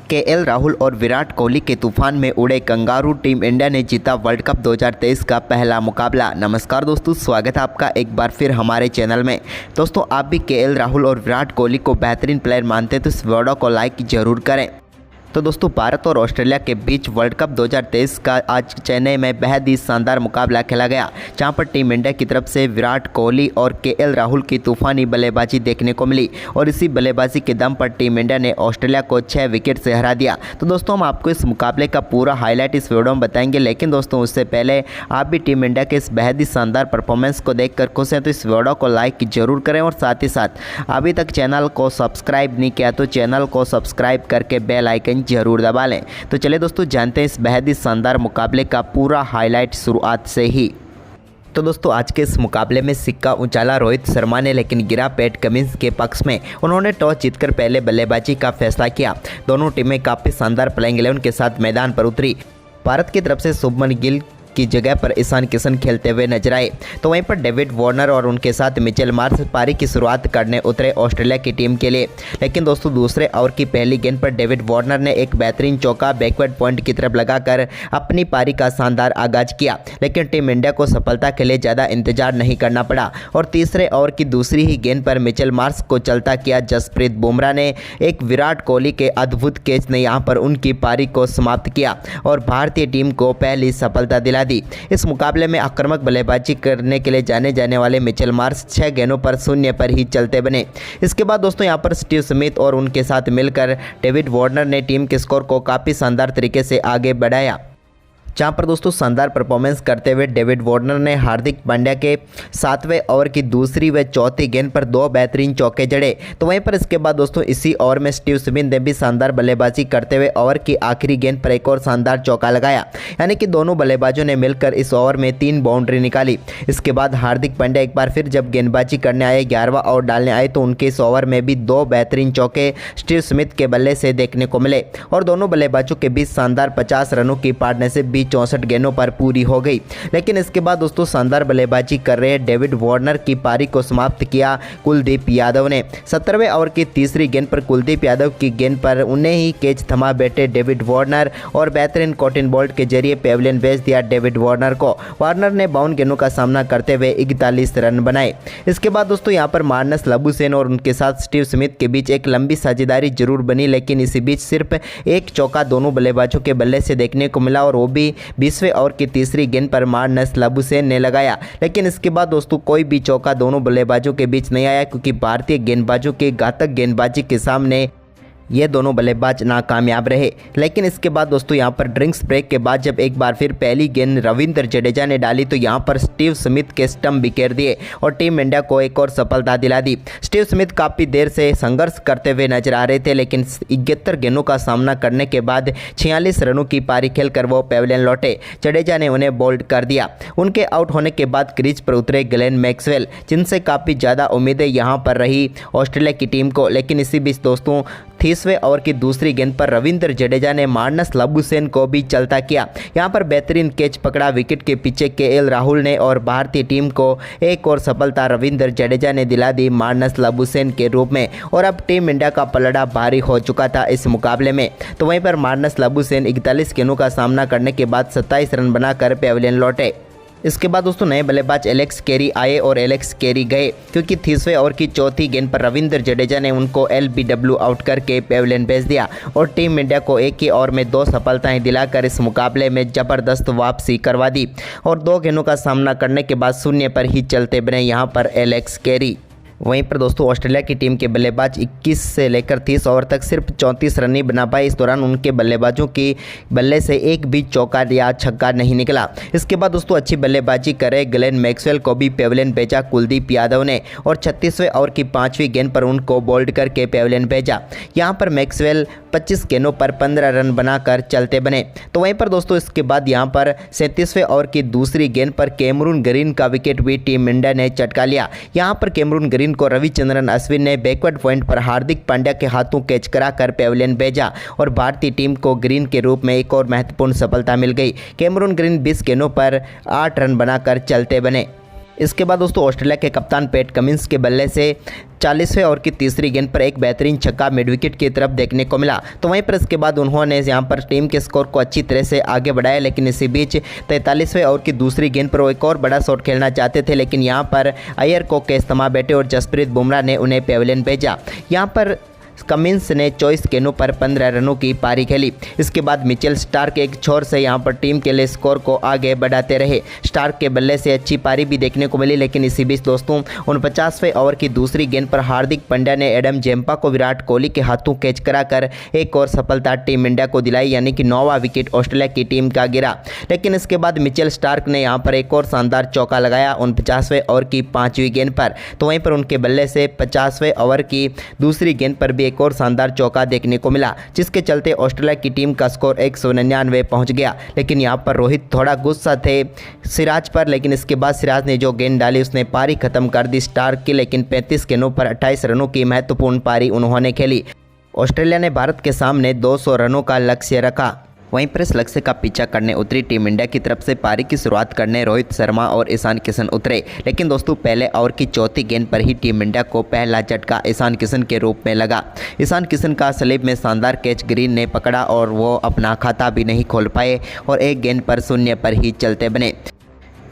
KL Rahul और विराट कोहली के तूफान में उड़े कंगारू, टीम इंडिया ने जीता वर्ल्ड कप 2023 का पहला मुकाबला। नमस्कार दोस्तों, स्वागत है आपका एक बार फिर हमारे चैनल में। दोस्तों, आप भी केएल राहुल और विराट कोहली को बेहतरीन प्लेयर मानते हैं तो इस वीडियो को लाइक जरूर करें। तो दोस्तों, भारत और ऑस्ट्रेलिया के बीच वर्ल्ड कप 2023 का आज चेन्नई में बेहद ही शानदार मुकाबला खेला गया, जहां पर टीम इंडिया की तरफ से विराट कोहली और केएल राहुल की तूफानी बल्लेबाजी देखने को मिली और इसी बल्लेबाजी के दम पर टीम इंडिया ने ऑस्ट्रेलिया को 6 विकेट से हरा दिया। तो दोस्तों, हम आपको इस मुकाबले का पूरा हाईलाइट इस वीडियो में बताएंगे, लेकिन दोस्तों उससे पहले आप भी टीम इंडिया के इस बेहद ही शानदार परफॉर्मेंस को देखकर खुश हैं तो इस वीडियो को लाइक जरूर करें और साथ ही साथ अभी तक चैनल को सब्सक्राइब नहीं किया तो चैनल को सब्सक्राइब करके बेल आइकन जरूर दबा लें। तो चलिए दोस्तों, जानते हैं इस बेहद ही शानदार मुकाबले का पूरा हाईलाइट शुरुआत से ही। तो दोस्तों, आज के इस मुकाबले में सिक्का उछाला रोहित शर्मा ने, लेकिन गिरा पैट कमिंस के पक्ष में। उन्होंने टॉस जीतकर पहले बल्लेबाजी का फैसला किया। दोनों टीमें काफ़ी शानदार प्लेइंग 11 के साथ मैदान पर उतरी। भारत की तरफ से शुभमन गिल की जगह पर ईशान किशन खेलते हुए नजर आए, तो वहीं पर डेविड वार्नर और उनके साथ मिचेल मार्श पारी की शुरुआत करने उतरे ऑस्ट्रेलिया की टीम के लिए। लेकिन दोस्तों, दूसरे ओवर की पहली गेंद पर डेविड वार्नर ने एक बेहतरीन चौका बैकवर्ड पॉइंट की तरफ लगाकर अपनी पारी का शानदार आगाज किया, लेकिन टीम इंडिया को सफलता के लिए ज़्यादा इंतजार नहीं करना पड़ा और तीसरे ओवर की दूसरी ही गेंद पर मिचेल मार्श को चलता किया जसप्रीत बुमराह ने एक विराट कोहली के अद्भुत कैच ने यहां पर उनकी पारी को समाप्त किया और भारतीय टीम को पहली सफलता दिला दी। इस मुकाबले में आक्रामक बल्लेबाजी करने के लिए जाने वाले मिचेल मार्श 6 गेंदों पर 0 पर ही चलते बने। इसके बाद दोस्तों, यहां पर स्टीव स्मिथ और उनके साथ मिलकर डेविड वार्नर ने टीम के स्कोर को काफ़ी शानदार तरीके से आगे बढ़ाया, जहां पर दोस्तों शानदार परफॉर्मेंस करते हुए डेविड वार्नर ने हार्दिक पांड्या के 7वें ओवर की दूसरी व चौथी गेंद पर 2 बेहतरीन चौके जड़े। तो वहीं पर इसके बाद दोस्तों इसी ओवर में स्टीव स्मिथ ने भी शानदार बल्लेबाजी करते हुए ओवर की आखिरी गेंद पर एक और शानदार चौका लगाया, यानी कि दोनों बल्लेबाजों ने मिलकर इस ओवर में 3 बाउंड्री निकाली। इसके बाद हार्दिक पांड्या एक बार फिर जब गेंदबाजी करने आए, 11वां ओवर डालने आए, तो उनके इस ओवर में भी 2 बेहतरीन चौके स्टीव स्मिथ के बल्ले से देखने को मिले और दोनों बल्लेबाजों के बीच शानदार 50 रनों की पार्टनरशिप 64 गेंदों पर पूरी हो गई। लेकिन इसके बाद दोस्तों शानदार बल्लेबाजी कर रहे डेविड वार्नर की पारी को समाप्त किया कुलदीप यादव ने। 17वें ओवर की तीसरी गेंद पर कुलदीप यादव की गेंद पर उन्हें ही कैच थमा बैठे डेविड वार्नर और बेहतरीन कॉटन बॉल्ट के जरिए पेविलियन भेज दिया डेविड वार्नर को। वार्नर ने 52 गेंदों का सामना करते हुए 41 रन बनाए। इसके बाद दोस्तों यहाँ पर मार्नस लबुशेन और उनके साथ स्टीव स्मिथ के बीच एक लंबी साझेदारी जरूर बनी, लेकिन इसी बीच सिर्फ एक चौका दोनों बल्लेबाजों के बल्ले से देखने को मिला और वो भी 20वें ओवर की तीसरी गेंद पर मार्नस लबुशेन ने लगाया। लेकिन इसके बाद दोस्तों कोई भी चौका दोनों बल्लेबाजों के बीच नहीं आया, क्योंकि भारतीय गेंदबाजों के घातक गेंदबाजी के सामने ये दोनों बल्लेबाज नाकामयाब रहे। लेकिन इसके बाद दोस्तों यहाँ पर ड्रिंक्स ब्रेक के बाद जब एक बार फिर पहली गेंद रविंद्र जडेजा ने डाली, तो यहाँ पर स्टीव स्मिथ के स्टंप बिखेर दिए और टीम इंडिया को एक और सफलता दिला दी। स्टीव स्मिथ काफ़ी देर से संघर्ष करते हुए नजर आ रहे थे, लेकिन 71 गेंदों का सामना करने के बाद 46 रनों की पारी खेलकर वो पेविलियन लौटे। जडेजा ने उन्हें बोल्ड कर दिया। उनके आउट होने के बाद क्रीज पर उतरे ग्लेन मैक्सवेल, जिनसे काफ़ी ज़्यादा उम्मीदें यहाँ पर रही ऑस्ट्रेलिया की टीम को। लेकिन इसी बीच दोस्तों 30वें ओवर की दूसरी गेंद पर रविंद्र जडेजा ने मार्नस लबुशेन को भी चलता किया। यहां पर बेहतरीन कैच पकड़ा विकेट के पीछे केएल राहुल ने और भारतीय टीम को एक और सफलता रविंद्र जडेजा ने दिला दी मार्नस लबुशेन के रूप में और अब टीम इंडिया का पलड़ा भारी हो चुका था इस मुकाबले में। तो वहीं पर मार्नस लबुशेन 41 गेंदों का सामना करने के बाद 27 रन बनाकर पेविलियन लौटे। इसके बाद दोस्तों नए बल्लेबाज एलेक्स कैरी आए और एलेक्स कैरी गए, क्योंकि 30वें ओवर की चौथी गेंद पर रविंद्र जडेजा ने उनको LBW आउट करके पेविलियन भेज दिया और टीम इंडिया को एक ही ओवर में 2 सफलताएं दिलाकर इस मुकाबले में जबरदस्त वापसी करवा दी और 2 गेंदों का सामना करने के बाद 0 पर ही चलते बने यहाँ पर एलेक्स कैरी। वहीं पर दोस्तों ऑस्ट्रेलिया की टीम के बल्लेबाज 21 से लेकर 30 ओवर तक सिर्फ 34 रन ही बना पाए। इस दौरान उनके बल्लेबाजों की बल्ले से एक भी चौका या छक्का नहीं निकला। इसके बाद दोस्तों अच्छी बल्लेबाजी करे ग्लेन मैक्सवेल को भी पेविलियन भेजा कुलदीप यादव ने और 36वें ओवर की 5वीं गेंद पर उनको बोल्ड करके पेविलियन भेजा। यहां पर मैक्सवेल 25 गेंदों पर 15 रन बनाकर चलते बने। तो वहीं पर दोस्तों इसके बाद यहां पर 37वें ओवर की दूसरी गेंद पर कैमरून ग्रीन का विकेट भी टीम इंडिया ने चटका लिया। यहां पर कैमरून ग्रीन को रविचंद्रन अश्विन ने बैकवर्ड पॉइंट पर हार्दिक पांड्या के हाथों कैच कराकर पेविलियन भेजा और भारतीय टीम को ग्रीन के रूप में एक और महत्वपूर्ण सफलता मिल गई। कैमरून ग्रीन 20 गेंदों पर 8 रन बनाकर चलते बने। इसके बाद दोस्तों ऑस्ट्रेलिया के कप्तान पैट कमिंस के बल्ले से 40वें ओवर की तीसरी गेंद पर एक बेहतरीन छक्का मिड विकेट की तरफ देखने को मिला। तो वहीं पर इसके बाद उन्होंने यहां पर टीम के स्कोर को अच्छी तरह से आगे बढ़ाया, लेकिन इसी बीच 43वें ओवर की दूसरी गेंद पर वो एक और बड़ा शॉट खेलना चाहते थे, लेकिन यहां पर अय्यर को कैच थमा बैठे और जसप्रीत बुमराह ने उन्हें पेविलियन भेजा। यहां पर कमिंस ने 24 गेंदों पर 15 रनों की पारी खेली। इसके बाद मिचेल स्टार्क एक छोर से यहां पर टीम के लिए स्कोर को आगे बढ़ाते रहे। स्टार्क के बल्ले से अच्छी पारी भी देखने को मिली, लेकिन इसी बीच दोस्तों 49वें ओवर की दूसरी गेंद पर हार्दिक पांड्या ने एडम जेम्पा को विराट कोहली के हाथों कैच कराकर एक और सफलता टीम इंडिया को दिलाई, यानी कि 9वां विकेट ऑस्ट्रेलिया की टीम का गिरा। लेकिन इसके बाद मिचेल स्टार्क ने यहां पर एक और शानदार चौका लगाया 49वें ओवर की 5वीं गेंद पर। तो वहीं पर उनके बल्ले से 50वें ओवर की दूसरी गेंद पर भी एक और शानदार चौका देखने को मिला, जिसके चलते ऑस्ट्रेलिया की टीम का स्कोर 199 पहुंच गया। लेकिन यहां पर रोहित थोड़ा गुस्सा थे सिराज पर, लेकिन इसके बाद सिराज ने जो गेंद डाली उसने पारी खत्म कर दी स्टार्क की। लेकिन 35 गेंदों पर 28 रनों की महत्वपूर्ण पारी उन्होंने खेली। ऑस्ट्रेलिया ने भारत के सामने 200 रनों का लक्ष्य रखा। वहीं पर इस लक्ष्य का पीछा करने उतरी टीम इंडिया की तरफ से पारी की शुरुआत करने रोहित शर्मा और ईशान किशन उतरे, लेकिन दोस्तों पहले ओवर की चौथी गेंद पर ही टीम इंडिया को पहला झटका ईशान किशन के रूप में लगा। ईशान किशन का स्लिप में शानदार कैच ग्रीन ने पकड़ा और वो अपना खाता भी नहीं खोल पाए और एक गेंद पर शून्य पर ही चलते बने।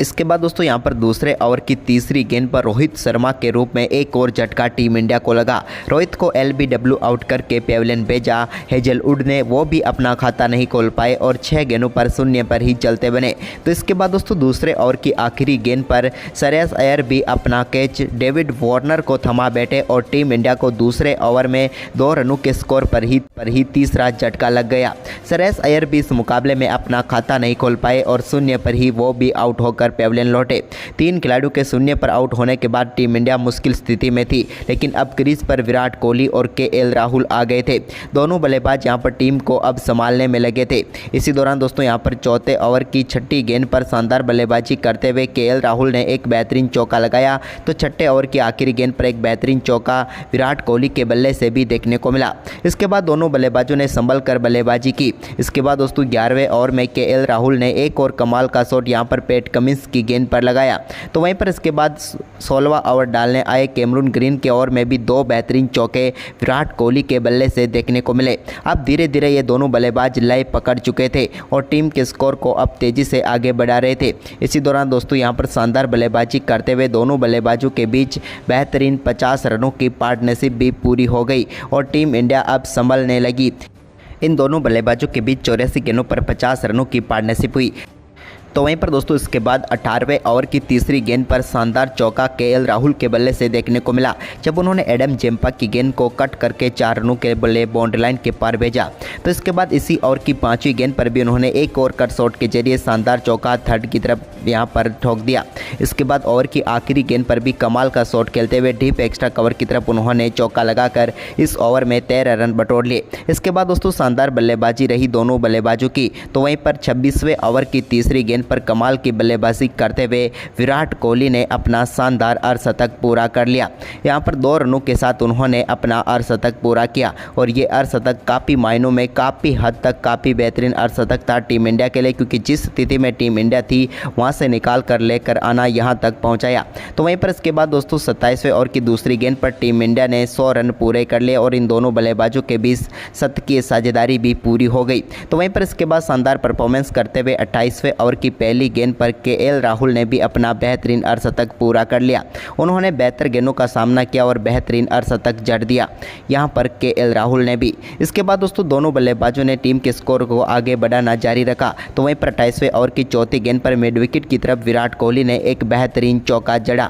इसके बाद दोस्तों यहां पर दूसरे ओवर की तीसरी गेंद पर रोहित शर्मा के रूप में एक और झटका टीम इंडिया को लगा। रोहित को LBW आउट करके पेविलियन भेजा। हेजलवुड ने वो भी अपना खाता नहीं खोल पाए और 6 गेंदों पर शून्य पर ही चलते बने। तो इसके बाद दोस्तों दूसरे ओवर की आखिरी गेंद पर श्रेयस अय्यर भी अपना कैच डेविड वार्नर को थमा बैठे और टीम इंडिया को दूसरे ओवर में 2 रनों के स्कोर पर ही तीसरा झटका लग गया। श्रेयस अय्यर भी इस मुकाबले में अपना खाता नहीं खोल पाए और शून्य पर ही वो भी आउट होकर पेविलियन लौटे। 3 खिलाड़ियों के शून्य पर आउट होने के बाद टीम इंडिया मुश्किल स्थिति में थी, लेकिन अब क्रीज पर विराट कोहली और KL राहुल आ गए थे। दोनों बल्लेबाज यहां पर टीम को अब संभालने में लगे थे। इसी दौरान दोस्तों यहां पर चौथे ओवर की छठी गेंद पर शानदार बल्लेबाजी करते हुए KL राहुल ने एक बेहतरीन चौका लगाया, तो छठे ओवर की आखिरी गेंद पर एक बेहतरीन चौका विराट कोहली के बल्ले से भी देखने को मिला। इसके बाद दोनों बल्लेबाजों ने संभल कर बल्लेबाजी की। इसके बाद दोस्तों 11वें ओवर में KL राहुल ने एक और कमाल का शॉट यहां पर पैट कमिंस की गेंद पर लगाया। तो वहीं पर इसके बाद 16वां ओवर डालने आए कैमरून ग्रीन के ओवर में भी 2 बेहतरीन चौके विराट कोहली के बल्ले से देखने को मिले। अब धीरे धीरे ये दोनों बल्लेबाज लय पकड़ चुके थे और टीम के स्कोर को अब तेजी से आगे बढ़ा रहे थे। इसी दौरान दोस्तों यहां पर शानदार बल्लेबाजी करते हुए दोनों बल्लेबाजों के बीच बेहतरीन 50 रनों की पार्टनरशिप भी पूरी हो गई और टीम इंडिया अब संभलने लगी। इन दोनों बल्लेबाजों के बीच 84 गेंदों पर 50 रनों की पार्टनरशिप हुई। तो वहीं पर दोस्तों इसके बाद 18वें ओवर की तीसरी गेंद पर शानदार चौका KL राहुल के बल्ले से देखने को मिला, जब उन्होंने एडम जेम्पा की गेंद को कट करके 4 रनों के बल्ले बाउंड्री लाइन के पार भेजा। तो इसके बाद इसी ओवर की 5वीं गेंद पर भी उन्होंने एक और कट शॉट के जरिए शानदार चौका थर्ड की तरफ यहां पर ठोक दिया। इसके बाद ओवर की आखिरी गेंद पर भी कमाल का शॉट खेलते हुए डीप एक्स्ट्रा कवर की तरफ उन्होंने चौका लगाकर इस ओवर में 13 रन बटोर लिए। इसके बाद दोस्तों शानदार बल्लेबाजी रही दोनों बल्लेबाजों की। तो वहीं पर 26वें ओवर की तीसरी गेंद पर कमाल की बल्लेबाजी करते हुए विराट कोहली ने अपना शानदार अर्धशतक पूरा कर लिया। यहां पर 2 रनों के साथ उन्होंने अपना अर्धशतक पूरा किया और ये अर्धशतक काफ़ी मायनों में काफ़ी हद तक काफ़ी बेहतरीन अर्धशतक था टीम इंडिया के लिए, क्योंकि जिस स्थिति में टीम इंडिया थी वहां से निकाल कर लेकर आना यहां तक पहुंचाया। तो वहीं पर इसके बाद दोस्तों 27वें ओवर की दूसरी गेंद पर टीम इंडिया ने 100 रन पूरे कर लिए और इन दोनों बल्लेबाजों के बीच शतकीय साझेदारी भी पूरी हो गई। तो वहीं पर इसके बाद शानदार परफॉर्मेंस करते हुए 28वें ओवर की पहली गेंद पर KL राहुल ने भी अपना बेहतरीन अर्धशतक पूरा कर लिया। उन्होंने बेहतर गेंदों का सामना किया और बेहतरीन अर्धशतक जड़ दिया यहां पर KL राहुल ने भी। इसके बाद दोस्तों दोनों बल्लेबाजों ने टीम के स्कोर को आगे बढ़ाना जारी रखा। तो वहीं पर 28वें ओवर की चौथी गेंद पर मिड विकेट की तरफ विराट कोहली ने एक बेहतरीन चौका जड़ा।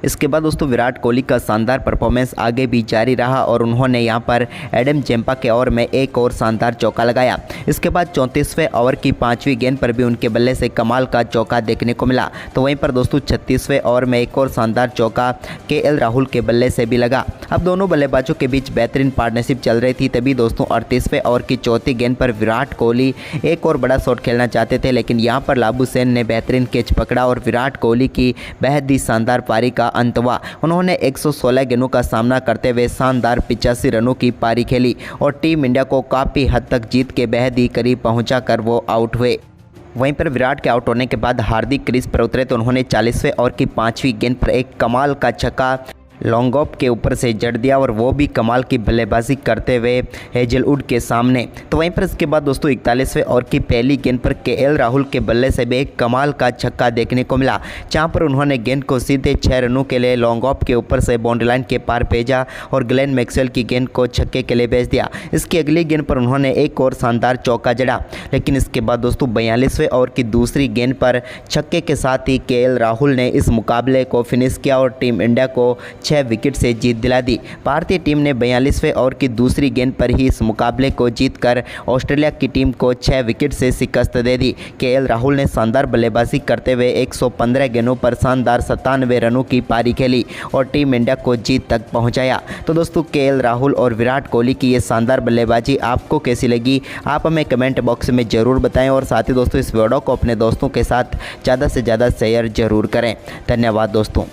इसके बाद दोस्तों विराट कोहली का शानदार परफॉर्मेंस आगे भी जारी रहा और उन्होंने यहां पर एडम जेम्पा के ओवर में एक और शानदार चौका लगाया। इसके बाद 34वें ओवर की 5वीं गेंद पर भी उनके बल्ले से कमाल का चौका देखने को मिला। तो वहीं पर दोस्तों 36वें ओवर में एक और शानदार चौका KL राहुल के बल्ले से भी लगा। अब दोनों बल्लेबाजों के बीच बेहतरीन पार्टनरशिप चल रही थी। तभी दोस्तों 38वें ओवर की चौथी गेंद पर विराट कोहली एक और बड़ा शॉट खेलना चाहते थे, लेकिन यहाँ पर लाबुशेन ने बेहतरीन कैच पकड़ा और विराट कोहली की बेहद ही शानदार पारी का अंत हुआ। उन्होंने 116 गेंदों का सामना करते हुए शानदार 85 रनों की पारी खेली और टीम इंडिया को काफ़ी हद तक जीत के बेहद ही करीब पहुंचाकर वो आउट हुए। वहीं पर विराट के आउट होने के बाद हार्दिक क्रीज पर उतरे तो उन्होंने 40वें ओवर की 5वीं गेंद पर एक कमाल का छक्का लॉन्ग ऑफ के ऊपर से जड़ दिया और वो भी कमाल की बल्लेबाजी करते हुए हेजलवुड के सामने। तो वहीं पर इसके बाद दोस्तों 41वें ओवर की पहली गेंद पर केएल राहुल के बल्ले से भी एक कमाल का छक्का देखने को मिला, जहां पर उन्होंने गेंद को सीधे 6 रनों के लिए लॉन्ग ऑफ के ऊपर से बाउंड्री लाइन के पार भेजा और ग्लेन मैक्सवेल की गेंद को छक्के के लिए भेज दिया। इसकी अगली गेंद पर उन्होंने एक और शानदार चौका जड़ा, लेकिन इसके बाद दोस्तों 42वें ओवर की दूसरी गेंद पर छक्के के साथ ही केएल राहुल ने इस मुकाबले को फिनिश किया और टीम इंडिया को 6 विकेट से जीत दिला दी। भारतीय टीम ने 42वें ओवर की दूसरी गेंद पर ही इस मुकाबले को जीतकर ऑस्ट्रेलिया की टीम को 6 विकेट से शिकस्त दे दी। केएल राहुल ने शानदार बल्लेबाजी करते हुए 115 गेंदों पर शानदार 97 रनों की पारी खेली और टीम इंडिया को जीत तक पहुंचाया। तो दोस्तों केएल राहुल और विराट कोहली की ये शानदार बल्लेबाजी आपको कैसी लगी, आप हमें कमेंट बॉक्स में ज़रूर बताएं और साथ ही दोस्तों इस वीडियो को अपने दोस्तों के साथ ज़्यादा से ज़्यादा शेयर ज़रूर करें। धन्यवाद दोस्तों।